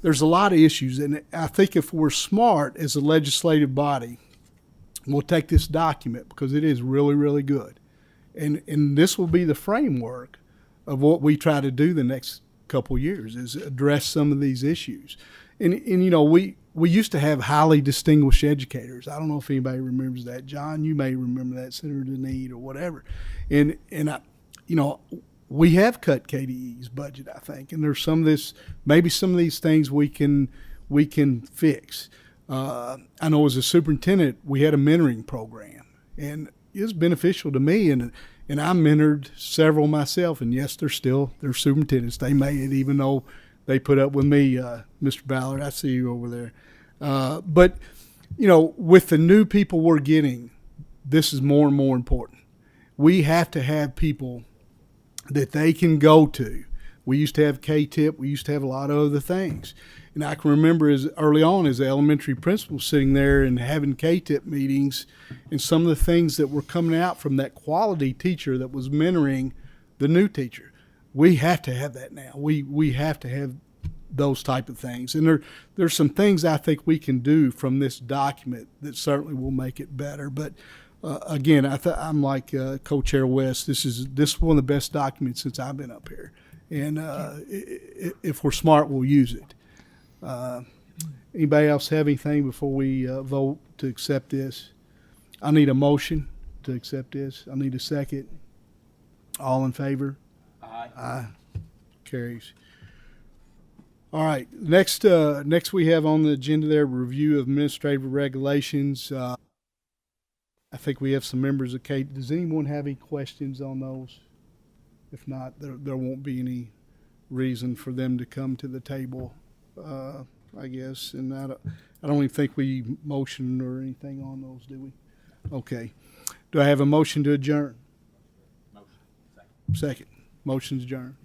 there's a lot of issues, and I think if we're smart as a legislative body, we'll take this document because it is really, really good. And this will be the framework of what we try to do the next couple years, is address some of these issues. And we used to have highly distinguished educators. I don't know if anybody remembers that. John, you may remember that, Senator Deneen or whatever. And we have cut KDE's budget, I think, and there's maybe some of these things we can fix. I know as a superintendent, we had a mentoring program, and it was beneficial to me, and I mentored several myself, and yes, they're superintendents. They made it, even though they put up with me, Mr. Ballard. I see you over there. But with the new people we're getting, this is more and more important. We have to have people that they can go to. We used to have K-TIP. We used to have a lot of other things. And I can remember as early on as an elementary principal sitting there and having K-TIP meetings, and some of the things that were coming out from that quality teacher that was mentoring the new teacher. We have to have that now. We have to have those type of things. And there's some things I think we can do from this document that certainly will make it better. But again, I'm like Co-Chair West. This is one of the best documents since I've been up here. And if we're smart, we'll use it. Anybody else have anything before we vote to accept this? I need a motion to accept this. I need a second. All in favor? Aye. Carries. All right. Next we have on the agenda there review of administrative regulations. I think we have some members of Kate. Does anyone have any questions on those? If not, there won't be any reason for them to come to the table, I guess. And I don't even think we motioned or anything on those, do we? Okay. Do I have a motion to adjourn? Motion. Second. Motion's adjourned.